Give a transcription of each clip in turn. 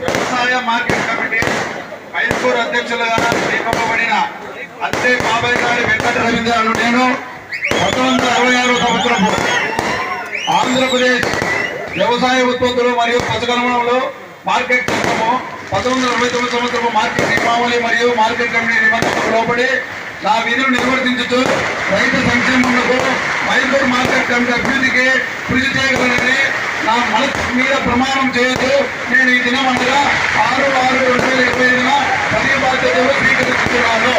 వ్యవసాయ market committee high school అధ్యక్షులుగా నియమింపబడిన అంతే బాబాయ్ గారి వెంకట రవీంద్రను నేను 1966 సంవత్సరము ఆంధ్రప్రదేశ్ వ్యవసాయ ఉత్పత్తులు మరియు పశుగణంలో మార్కెట్ చట్టము 1949 సంవత్సరము మార్కెట్ నియమావళి మరియు మార్కెట్ కమిటీ నిబంధనలకు లోబడి నా విధులు నిర్వర్తించుతూ రైతు సంక్షేమములకు హైస్కూల్ మార్కెట్ కమిటీ అభివృద్ధికి కృషి చేయగలనని నా మనసు మీద ప్రమాణం చేయొచ్చు. నేను ఈ దినం అనగా 6/6/2025 పని బాధ్యతలు స్వీకరిస్తున్నాను.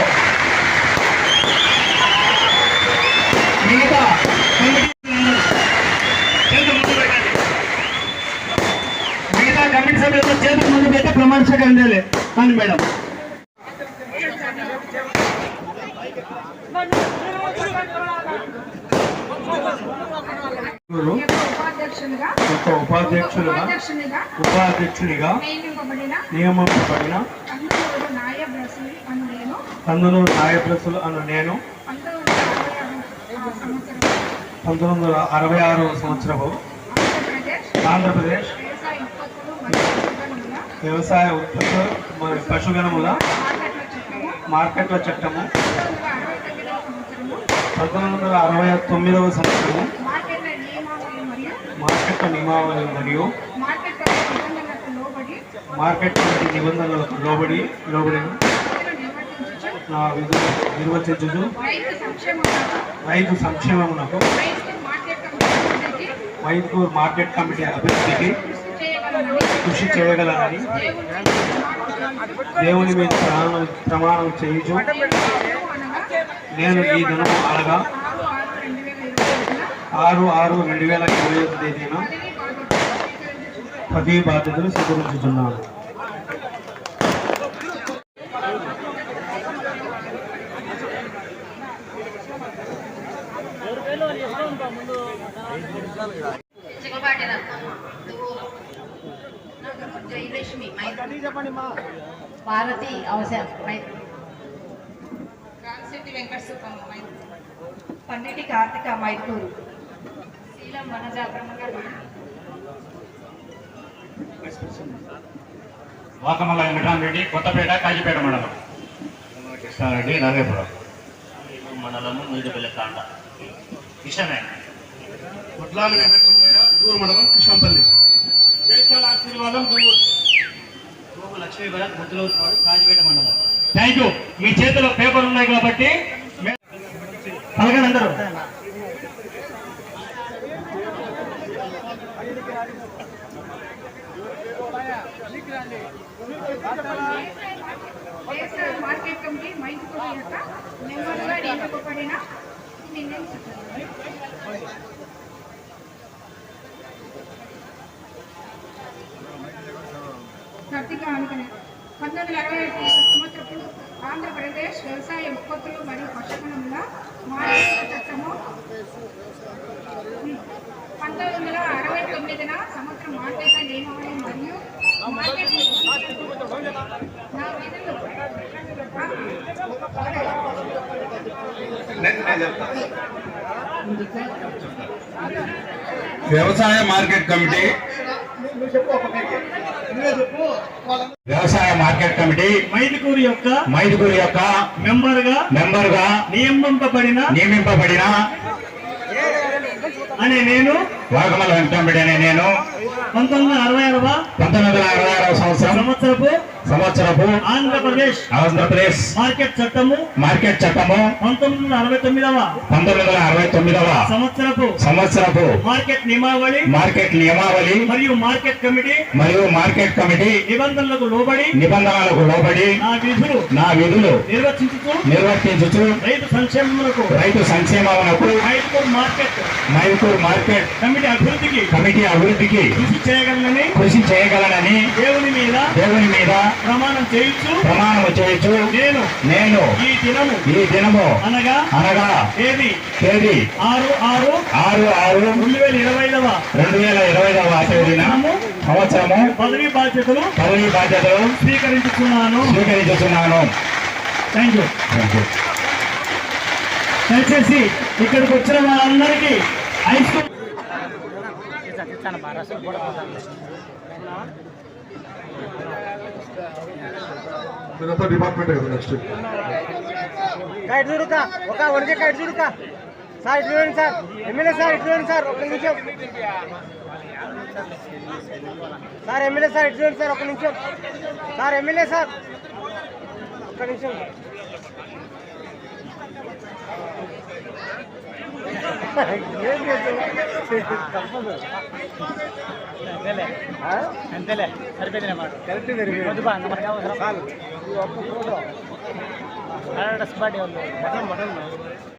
మిగతా కమిటీ సభ్యులతో చేతులు ముందు పెట్టి ప్రమాణ స్వీకారం కానీ మేడం ఉపాధ్యక్షునిగా నియమింపబడిన కందులూరు నాయబ్రసులు అను నేను 1966 సంవత్సరము ఆంధ్రప్రదేశ్ వ్యవసాయ ఉత్పత్తులు మరియు పశుగణముల మార్కెట్ల చట్టము 1969 సంవత్సరము మార్కెట్ల నియమావళి మరియు మార్కెట్ నిబంధనలకు లోబడి నా విధులు నిర్వర్తించు రైతు సంక్షేమమునకు హైస్కూల్ మార్కెట్ కమిటీ అభివృద్ధికి కృషి చేయగలనని దేవుని మీద ప్రమాణం చేయుచు నేను ఈ దినము అనగా 6/6/2025 తేదీన పదవి బాధ్యతలు స్వీకరించుతున్నాను. భారతి అవసరం పండిటి కార్తిక మైతూరు శీలం వనజ బ్రహ్మగారు వాకమల్ల వెంకటరామరెడ్డి కొత్తపేట కాజీపేట మండలం కృష్ణారెడ్డి నాగేపురం మండలము మీదుపల్లి కాండ కిషనాయ్ కొట్లామి వెంకటరమణయ్య దూరు మండలం కృష్ణంపల్లి జయశాల ఆశీర్వాదం దూరు లక్ష్మీ భరత్ ముద్దులూరు కాజీపేట మండలం. Thank you. మీ చేతిలో పేపర్ ఉన్నాయి కాబట్టి పలకండి అందరూ. మార్కెట్ కమిటీ మైతుకూరు యొక్క మెంబర్గా నియమింపబడిన కార్తీక అనుకునే 1961 సంవత్సరపు ఆంధ్రప్రదేశ్ వ్యవసాయ ఉత్పత్తులు మరియు పశుగణముల మార్కెట్ చట్టము 1969 సంవత్సరం మార్కెట్ నియమావళి మరియు మార్కెట్ నా విధులు వ్యవసాయ మార్కెట్ కమిటీ మైదుకూరు యొక్క మెంబర్గా నియమింపబడిన అనే నేను వాకమల్ల వెంకటరామరెడ్డి అనే నేను 1966 సంవత్సరపు ఆంధ్రప్రదేశ్ మార్కెట్ చట్టము 1969 సంవత్సరపు మార్కెట్ నియమావళి మరియు మార్కెట్ కమిటీ నిబంధనలకు లోబడి నా విధులు నిర్వర్తించుచు రైతు సంక్షేమమునకు హైస్కూల్ మార్కెట్ కమిటీ అభివృద్ధికి కృషి చేయగలనని దేవుని మీద ప్రమాణం చేయొచ్చు. నేను ఈ దినము అనగా తేదీ 6/6/2025 తేదీన సంవత్సరము పదవి బాధ్యతలు స్వీకరించుతున్నాను. Thank you. దయచేసి ఇక్కడికి వచ్చిన వాళ్ళందరికీ హైస్కూల్ చాలా బాగా రసం కూడా ఇదంతా డిపార్ట్మెంట్ కదా నెక్స్ట్ కైట్ చూడుక ఒక వడికే కైట్ చూడుక సార్ ఇటు చూడండి సార్ ఎమ్మెల్యే సార్ ఇటు చూడండి సార్ ఒక్క నిమిషం సార్ ఎమ్మెల్యే సార్ ఇటు చూడండి సార్ ఒక్క నిమిషం సార్ ఎమ్మెల్యే సార్ ఒక్క నిమిషం అంతేలే సరిపోయింది మాట కరెక్ట్ జరిగింది మనకి అవసరం స్పాట్